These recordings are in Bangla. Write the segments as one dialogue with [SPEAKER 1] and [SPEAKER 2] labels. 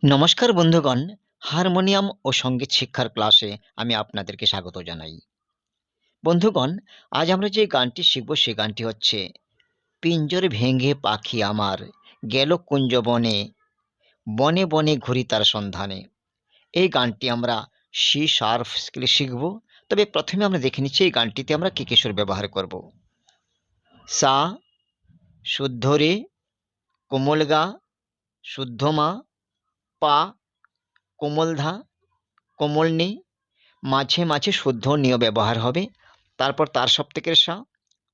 [SPEAKER 1] নমস্কার বন্ধুগণ, হারমোনিয়াম ও সঙ্গীত শিক্ষার ক্লাসে আমি আপনাদেরকে স্বাগত জানাই। বন্ধুগণ, আজ আমরা যে গানটি শিখব সে গানটি হচ্ছে পিঞ্জর ভেঙে পাখি আমার গেল কুঞ্জবনে, বনে বনে ঘুরি তার সন্ধানে। এই গানটি আমরা সি শার্প স্কেলে শিখব। তবে প্রথমে আমরা দেখে নিচ্ছি এই গানটিতে আমরা কি কি সুর ব্যবহার করব। সা, শুদ্ধ রে, কোমল গা, শুদ্ধ মা, পা, কোমল ধা, কোমল নি, মাঝে মাঝে শুদ্ধ নিয় ব্যবহার হবে। তারপর তার সপ্তকের সা,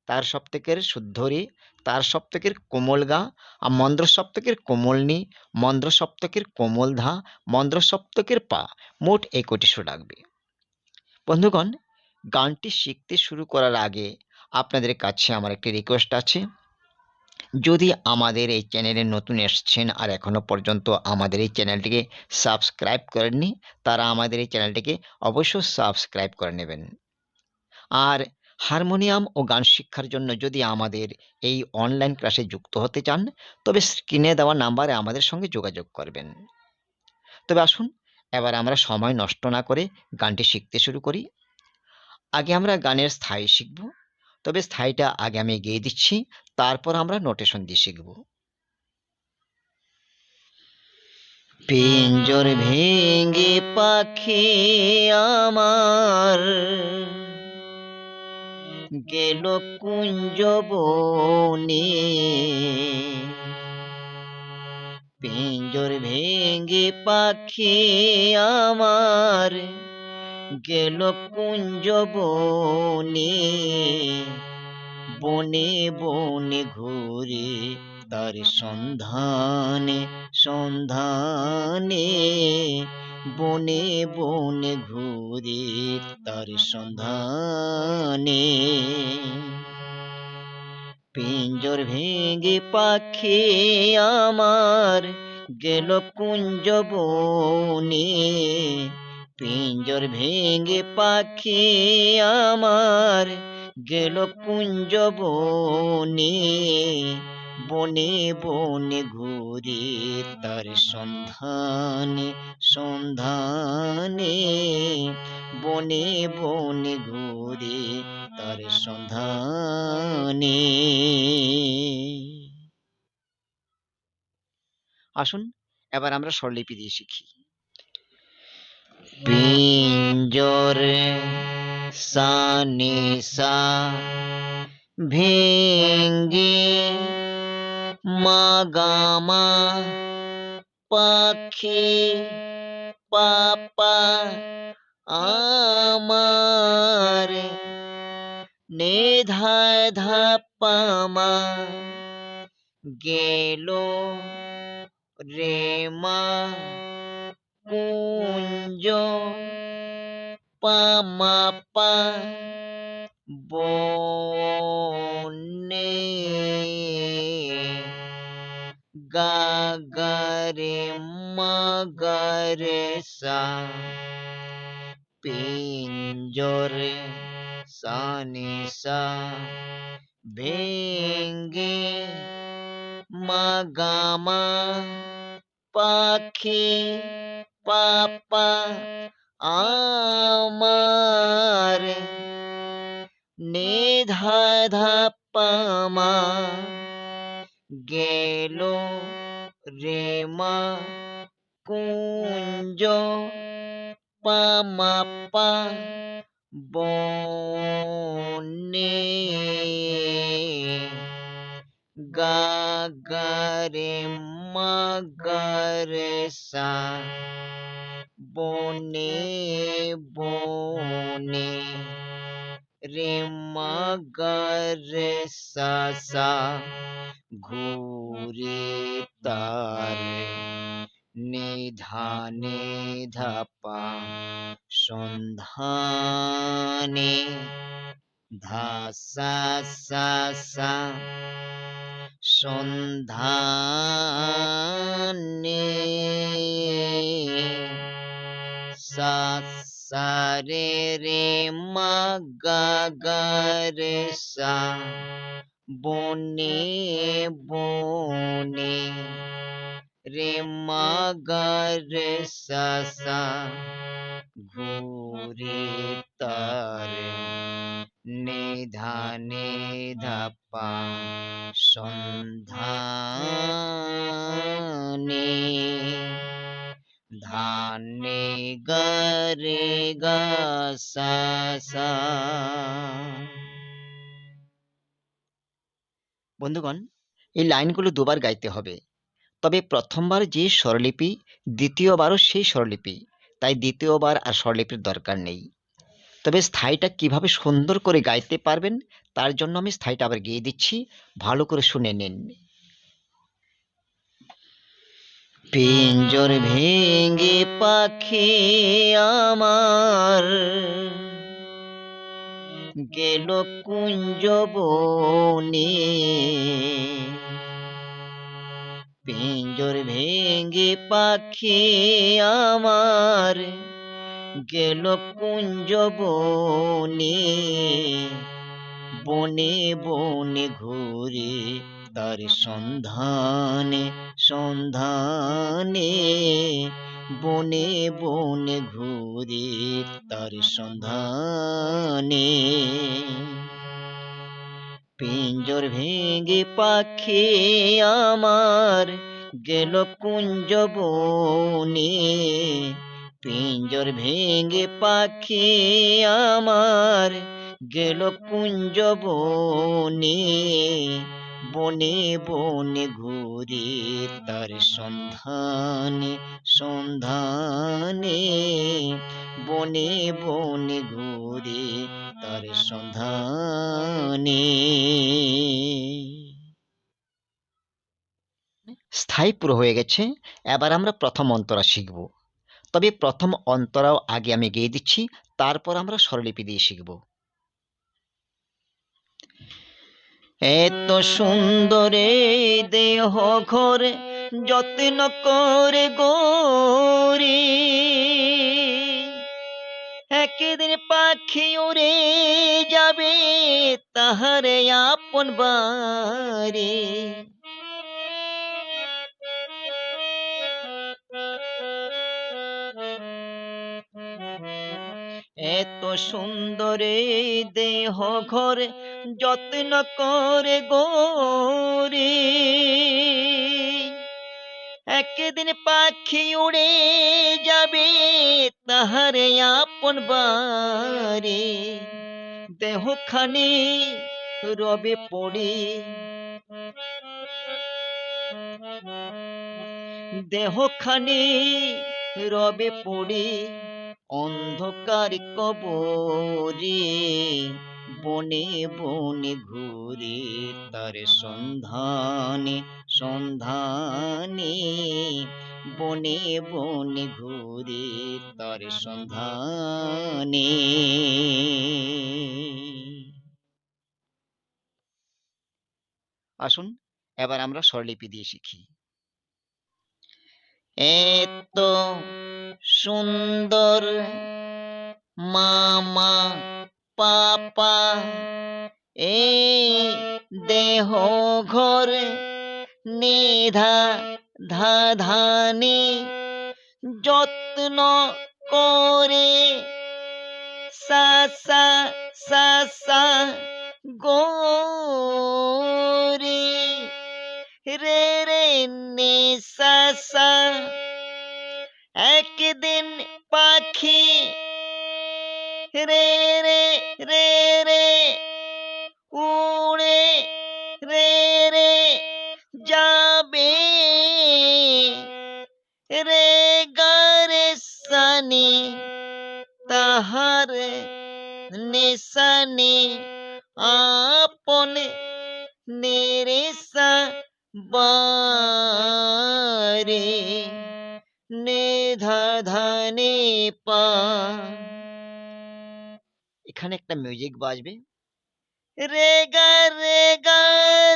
[SPEAKER 1] তার সপ্তকের শুদ্ধ রে, তার সপ্তকের কোমল গা, আর মন্দ্র সপ্তকের কোমল নি, মন্দ্র সপ্তকের কোমল ধা, মন্দ্র সপ্তকের পা। মোট এই কটি সুর লাগবে। বন্ধুগণ, গানটি শিখতে শুরু করার আগে আপনাদের কাছে আমার একটি রিকোয়েস্ট আছে। যদি আমাদের এই চ্যানেলে নতুন এসছেন আর এখনো পর্যন্ত আমাদের এই চ্যানেলটিকে সাবস্ক্রাইব করেননি, তারা আমাদের এই চ্যানেলটিকে অবশ্যই সাবস্ক্রাইব করে নেবেন। আর হারমোনিয়াম ও গান শিক্ষার জন্য যদি আমাদের এই অনলাইন ক্লাসে যুক্ত হতে চান, তবে স্ক্রিনে দেওয়া নাম্বারে আমাদের সঙ্গে যোগাযোগ করবেন। তবে আসুন, এবার আমরা সময় নষ্ট না করে গানটি শিখতে শুরু করি। আগে আমরা গানের স্থায়ী শিখব, তবে স্থায়ীটা আগে আমি গেয়ে দিচ্ছি, তারপর আমরা নোটেশন দিয়ে শিখব। পিঞ্জর ভেঙে পাখি আমার গেল কুঞ্জ বনে, পিঞ্জর ভেঙে পাখি আমার গেল কুঞ্জ বনে, বনে বনে ঘুরে তার সন্ধানে সন্ধানে, বনে বনে ঘুরে তার সন্ধানে। পিঞ্জর ভেঙে পাখি আমার গেল কুঞ্জ বনে, পিঞ্জর ভেঙে পাখি আমার গেল কুঞ্জ বনে, বনে বনে ঘুরে তার সন্ধানে সন্ধানে, বনে বনে ঘুরে তার সন্ধানে। আসুন, এবার আমরা স্বরলিপি দিয়ে শিখি। পিঞ্জর সা নি সা, ভেঙ্গে মা গা মা, পাখি পাপা আমার, নে ধায় ধা পা মা, গেল রে মা কুঞ্জ, পা মা পা, বনে, গা গা রে মা গা রে সা, পিঞ্জর সা নি সা, ভেঙ্গে মা গা মা, পাখি পাপা আমার, নে ধা ধা পা মা, গেল রে মা কুঞ্জ, পা মা পা, বনে, গা গা রে মা গা রে সা, বনে বনে, রে মা গা রে সা সা, ঘুরে তার নিধানে ধাপা সন্ধানে, ধা সা সা সা, সন্ধানে, সা সা রে রে মা গা গা রে সা, বনে বনে, রে মা গা রে সা সা ঘুরে তার নিধানে ধাপা সন্ধানে ধানে গরে গা সা সা। বন্ধুগণ, এই লাইনগুলো দুবার গাইতে হবে, তবে প্রথমবার যে স্বরলিপি দ্বিতীয়বারও সেই স্বরলিপি, তাই দ্বিতীয়বার আর স্বরলিপির দরকার নেই। তবে স্থায়ীটা কিভাবে সুন্দর করে গাইতে পারবেন তার জন্য আমি স্থায়ীটা আবার গেয়ে দিচ্ছি, ভালো করে শুনে নিন। পিঞ্জর ভেঙে পাখি আমার গেল কুঞ্জ বনে, পিঞ্জর ভেঙে পাখি আমার গেল কুঞ্জ বনে, বনে বনে ঘুরে তার সন্ধানে সন্ধানে, বনে বনে ঘুরে তার সন্ধানে। পিঞ্জর ভেঙে পাখি আমার গেল কুঞ্জ বনে, পিঞ্জর ভেঙে পাখি আমার গেল কুঞ্জ বনে, বনে বনে ঘুরে তার সন্ধানে সন্ধানে, বনে বনে ঘুরে তার সন্ধানে। স্থায়ী পুরো হয়ে গেছে, এবার আমরা প্রথম অন্তরা শিখব। তবে প্রথম অন্তরাও আগে আমি গেয়ে দিচ্ছি, তারপর আমরা স্বরলিপি দিয়ে শিখব। এত সুন্দরে দেহ ঘরে যত্ন করে গোরে, একদিন পাখি উড়ে যাবে তাহারে আপন বাড়ি। এত সুন্দরে দেহ ঘরে যত্ন করে গোরে, একদিন পাখি উড়ে যাবে তাহারে আপন বাড়ি। দেহখানি রবে পড়ে, দেহখানি রবে পড়ে অন্ধকার কবরে, বনে বনে ঘুরে তার সন্ধানে সন্ধানে, বনে বনে ঘুরে তার সন্ধানে। আসুন এবার আমরা স্বরলিপি দিয়ে শিখি। এত সুন্দর মামা পাপা এই দেহ ঘরে নিধা ধাধানে, যত্ন করে সা সা সা সা গোরে, রে রে নে সা সা। একদিন পাখি রে রে রে রে উড়ে রে রে যাবে, রে গারে সানি তাহার নিশানি, আপন নিরেশা বারে, নিধা ধানে পা। এখানে একটা মিউজিক বাজবে, রে গা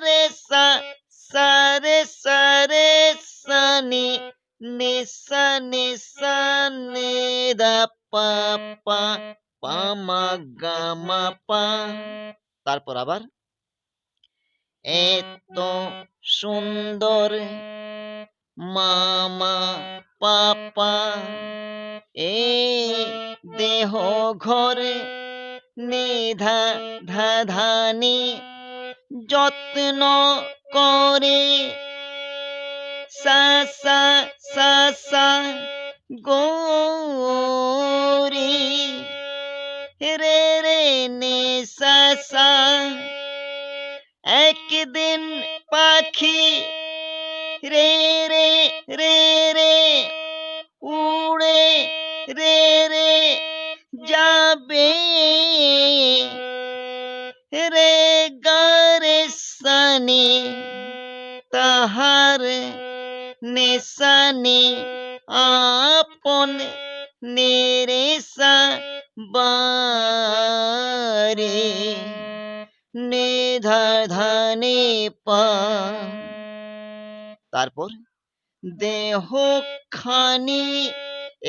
[SPEAKER 1] রে সা সা রে সা রে সা নি, নি সা নি সা নি দা পা পা, পা মা গা মা পা। তারপর আবার এত সুন্দর মামা পাপা এ দেহ ঘরে নিধা ধাধানি যত্ন করে সা সা সা সা গৌরী রে রে নে সা সা একদিন পাখি রে রে রে রে উড়ে রে রে যাবে রে গারে সানি তাহার নেশানি আপন নেরেসা বারে নিধাধানে পা। তারপর দেহ খানি,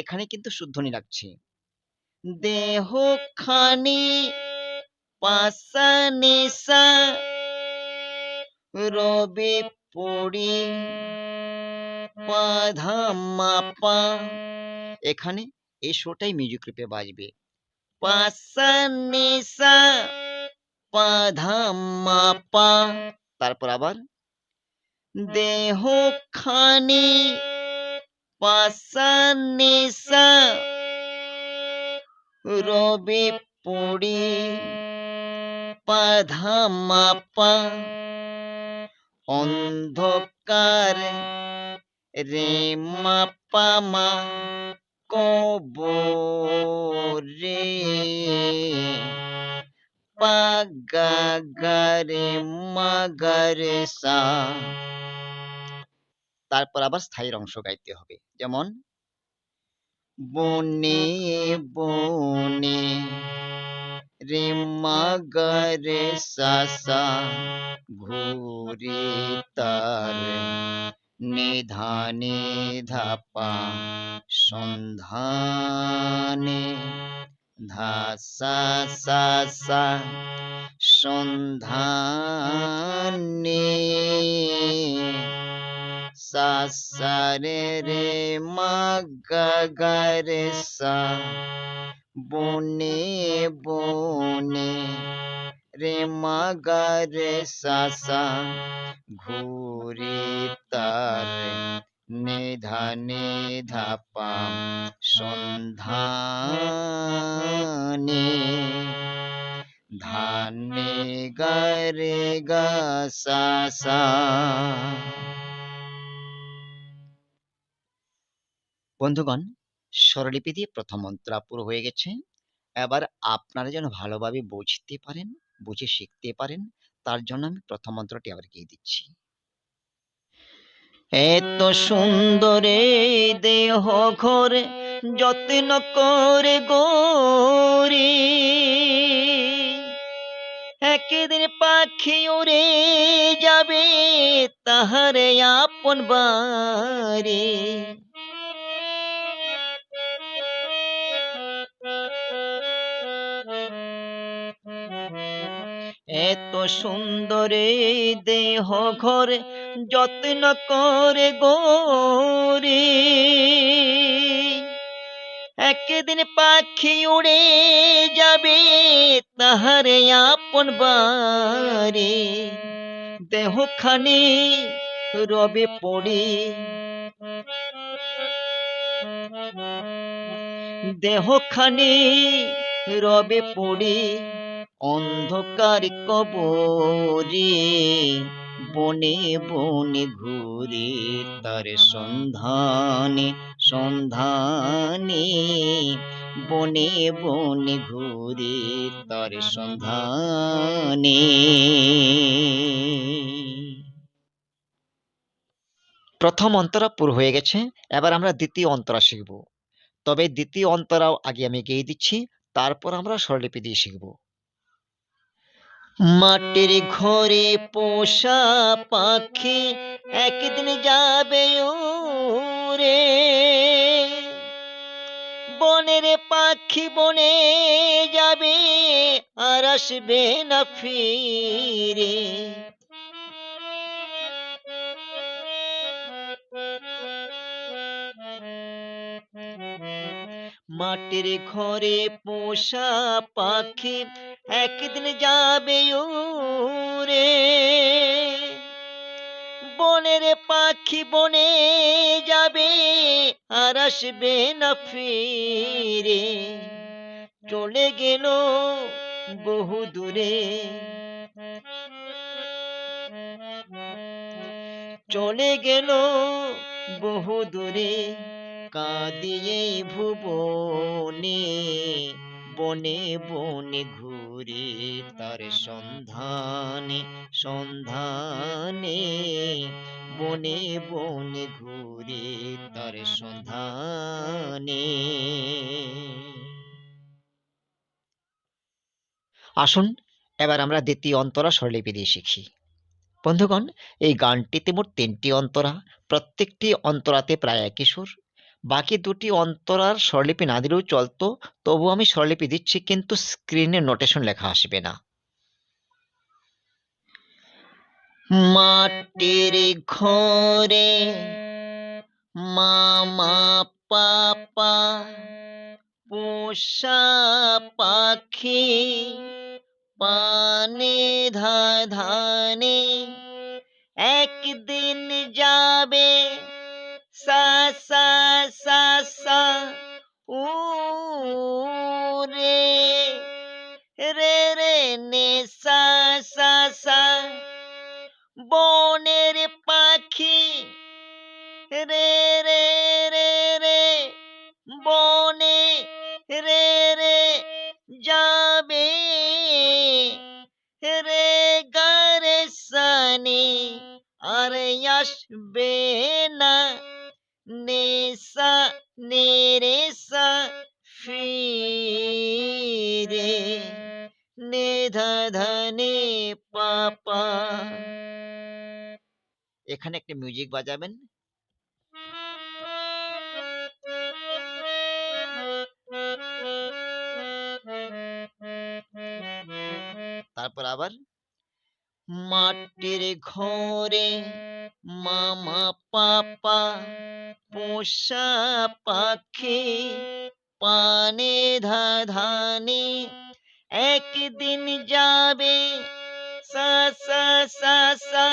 [SPEAKER 1] এখানে কিন্তু শুদ্ধনি লাগছে, দেহ খানি পাশা নেশা রবে পড়ি পাধা মাপা, এখানে এই শোটাই মিউজিক রূপে বাজবে। পাশা নেশা পাধা মাপা, তারপর আবার দেহ খানি পাশা নেশা রবে পড়ি পাধা মাপা অন্ধকার রে মাপা মা কবরে পাগাগারে মাগারে সা। তারপর আবার স্থায়ীর অংশ গাইতে হবে, যেমন বনে বনে রে মাগারে সা ঘুরে তার নিধানে ধাপা সন্ধানে ধাসা সা সা সন্ধানে সা সা রে রে মাগারে সা বনে বনে রে মাগারে সা সা ঘুরে তার নিধানে ধাপা সন্ধানে ধানে গারে গা সা সা। বন্ধুগণ, স্বরলিপি দিয়ে প্রথম মন্ত্র পুরো হয়ে গেছে। এবার আপনারা যেন ভালোভাবে বুঝতে পারেন, বুঝে শিখতে পারেন, তার জন্য আমি প্রথম মন্ত্রটি আবার গিয়ে দিচ্ছি। এত সুন্দরে দেহ ঘরে যত্ন করে গৌরী একদিন পাখি উড়ে যাবে তাহারে আপন বাড়ি। এত সুন্দরে দেহ ঘরে যত্ন করে গৌরী একদিন পাখি উড়ে যাবে তাহারে আপন বাড়ি। দেহখানি রবে পড়ি দেহখানি রবে পড়ি অন্ধকার কবরে বনে বনে ঘুরে তার সন্ধানে সন্ধানে বনে বনে ঘুরে তার সন্ধানে। প্রথম অন্তরা পুরো হয়ে গেছে, এবার আমরা দ্বিতীয় অন্তরা শিখব। তবে দ্বিতীয় অন্তরাও আগে আমি গেয়ে দিচ্ছি, তারপর আমরা স্বরলিপি দিয়ে শিখব। মাটির ঘরে পোষা পাখি একদিন যাবে উড়ে বনের পাখি বনে যাবে আর আসবে না ফিরে। মাটির ঘরে পোষা পাখি একদিন যাবে উড়ে, বনের পাখি বনে যাবে আর আসবে না ফিরে, চলে গেল বহু দূরে, চলে গেল বহু দূরে, কাঁদিয়ে ভুবনে, বনে বনে ঘুরে তার সন্ধানে, সন্ধানে, বনে বনে ঘুরে তার সন্ধানে। আসুন এবার আমরা দ্বিতীয় অন্তরা স্বরলিপি দিয়ে শিখি। বন্ধুগণ, এই গানটিতে মোট 3টি অন্তরা, প্রত্যেকটি অন্তরাতে প্রায় একই সুর। বাকি 2টি অন্তরার স্বরলিপি না দিলেও চলতো, তবু আমি স্বরলিপি দিচ্ছি, কিন্তু স্ক্রিনে নোটেশন লেখা আসবে না। মাটির ঘরে মামা পাপা পোষা পাখি, পানে ধানে একদিন যাবে সা সা সা সা উরে, রে রে নে সা সা সা, বনের পাখি রে রে রে রে, বনে রে রে যাবে, রে গারে সানি আর আসবে না, নেশা নেরেশা ফিরে, নেধা ধানে পাপা। এখানে একটা মিউজিক বাজাবেন। তারপর আবার মাটির ঘরে মামা পাপা পোষা পাখি, পানে ধানে একদিন যাবে সা সা সা সা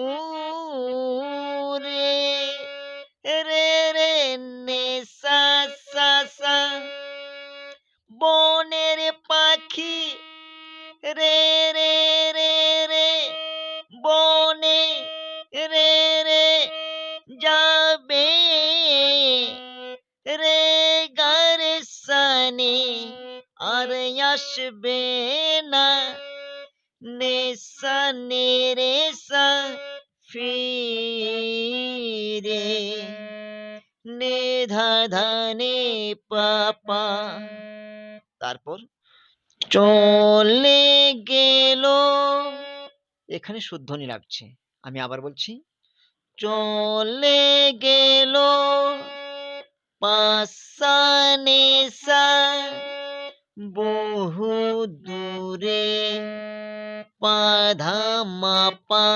[SPEAKER 1] উরে, রে রে নে সা সা সা, বনের পাখি রে রে রে রে, বনে রে রে যাবে, রে গারে সানি আর আসবে না, নেশা নেরেশা ফিরে, নেধা ধানে পাপা। তারপর চলে গেল, এখানে শুদ্ধনি লাগছে, আমি আবার বলছি, চলে গেল পাশানেশা বহু দূরে, পাধা মাপা।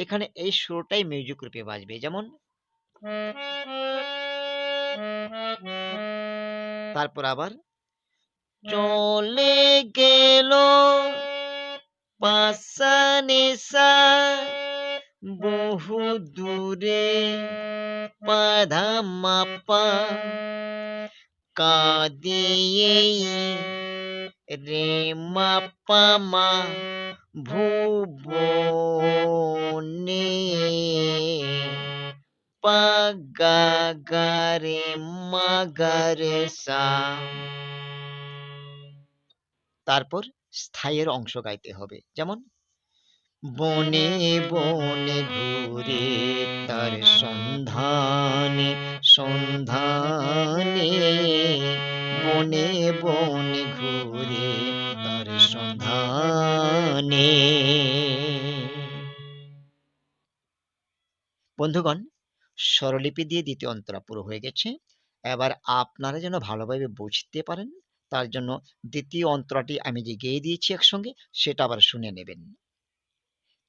[SPEAKER 1] এখানে এই সুরটাই মিউজিক রূপে বাজবে, যেমন তারপর আবার চলে গেল পাশানেশা বহু দূরে, পাধা মাপা, কাঁদিয়ে রে মাপা মা ভুবনে, পাগা গারে মাগারে সা। তারপর স্থায়ীর অংশ গাইতে হবে, যেমন বনে বনে ঘুরে তার সন্ধানে, সন্ধানে, বনে বনে ঘুরে তার সন্ধানে। বন্ধুগণ, স্বরলিপি দিয়ে দ্বিতীয় অন্তরা পুরো হয়ে গেছে। এবার আপনারা যেন ভালোভাবে বুঝতে পারেন, তার জন্য দ্বিতীয় অন্তরাটি আমি যে গেয়ে দিয়েছি একসঙ্গে, সেটা আবার শুনে নেবেন।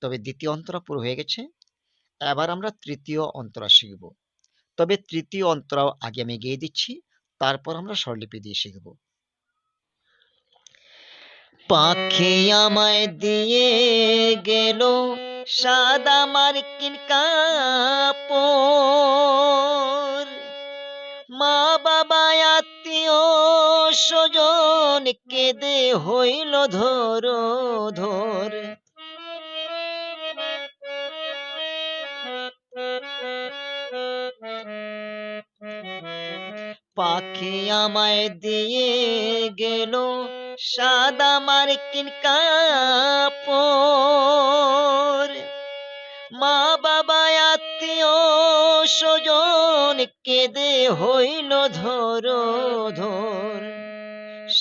[SPEAKER 1] তবে দ্বিতীয় অন্তরা পুরো হয়ে গেছে। এবার আমরা তৃতীয় অন্তরা শিখব। তবে তৃতীয় অন্তরাও আগে আমি গেয়ে দিচ্ছি, তারপর আমরা স্বরলিপি দিয়ে শিখব। পাখি আমায় দিয়ে গেল সাদা মার্কিন কাপড়, মা বাবা আত্মীয় স্বজন কেঁদে হইল ধর ধর। পাখি আমায় দিয়ে গেল সাদা মার্কিন কাপড়, মা বাবা আত্মীয় স্বজন কেঁদে হইল ধর ধর।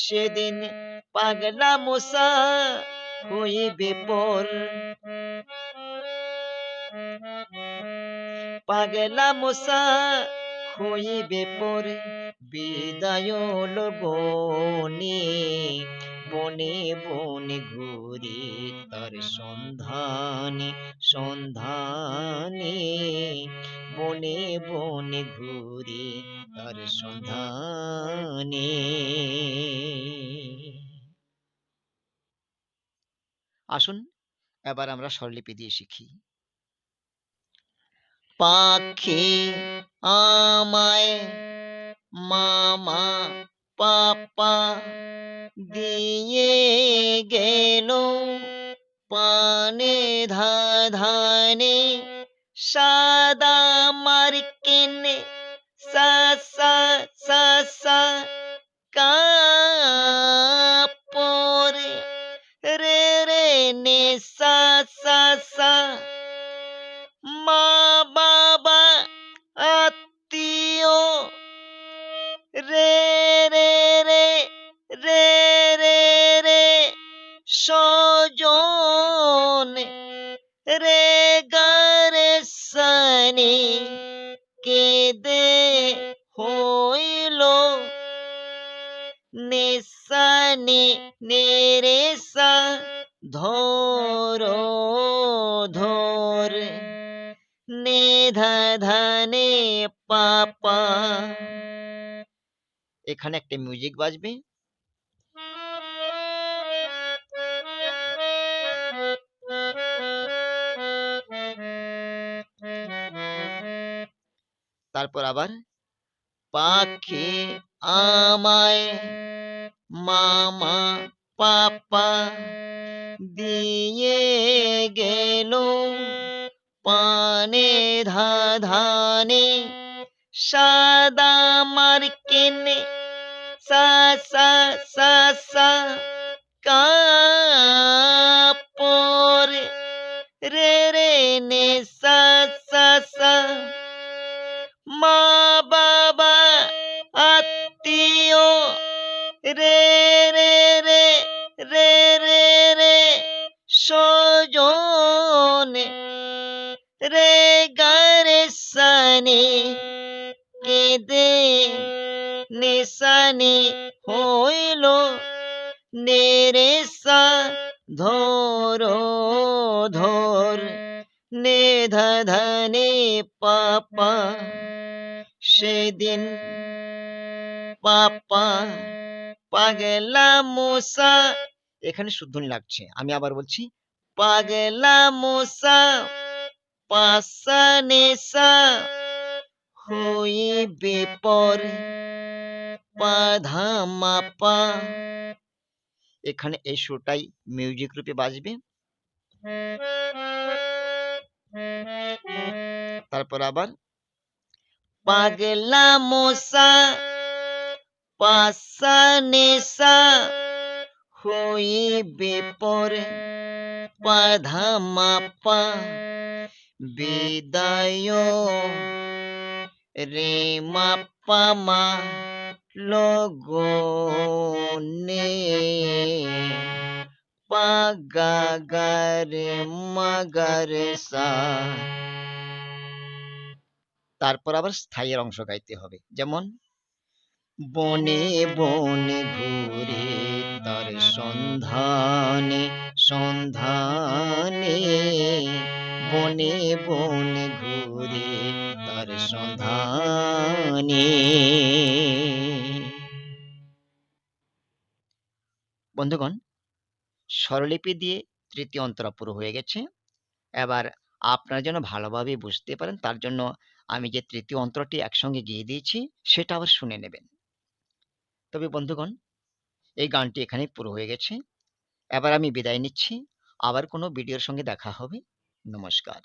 [SPEAKER 1] সেদিন পাগলা মশা হইবে পর, পাগলা মশা হইবে পর। বিদায় লগনে বনে বনে ঘুরি তার সন্ধানে সন্ধানে, বনে বনে ঘুরি তার সন্ধানে। আসুন এবার আমরা স্বরলিপি দিয়ে শিখি। পাখি আমায় মামা পাপা দিয়ে গেল পানে ধানে সাদা মার্কিন সা কাপড়, রে রে নে সা মা বাবা আত্মীয়, রে রে রে রে রে রে স্বজন, রে গারে সানি কেঁদে হইল নিসানি নেরেসা ধর ধর। নে ধানে পাপা। এখানে একটা মিউজিক বাজবে। তারপর আবার পাখি আমায় মামা পাপা দিয়ে গেল পানে ধানে সাদা মার্কিন সা কাপড়, রে রে নে সা মা বাবা আত্মীয়, রে রে রে রে রে রে স্বজন, রে গারে সানি কেঁদে নিসানি হইল নেরেসা ধর ধর। নে ধানে পাপা। সেদিন পাপা পাগলা মশা, এখানে শুদ্ধনি লাগছে, আমি আবার বলছি। পাগলা মশা পাশা নেশা হইবে পর, পাধা মাপা। এখানে এই সুরটাই মিউজিক রূপে বাজবে। তারপর আবার পাগলা মশা পাশা নেশা হইবে পর, পাধা মাপা। বিদায় রে মাপা মা লগনে পাগা গারে মাগারে সা। তারপর আবার স্থায়ীর অংশ গাইতে হবে, যেমন বনে বনে ঘুরে তার সন্ধানে সন্ধানে, বনে বনে ঘুরে তার সন্ধানে। বন্ধুগণ, স্বরলিপি দিয়ে তৃতীয় অন্তরা পুরো হয়ে গেছে। এবার আপনারা যেন ভালোভাবে বুঝতে পারেন তার জন্য আমি যে তৃতীয় অন্তরাটি একসঙ্গে গেয়ে দিয়েছি সেটা আবার শুনে নেবেন। তবে বন্ধুগণ, এই গানটি এখানেই পুরো হয়ে গেছে। এবার আমি বিদায় নিচ্ছি। আবার কোনো ভিডিওর সঙ্গে দেখা হবে। নমস্কার।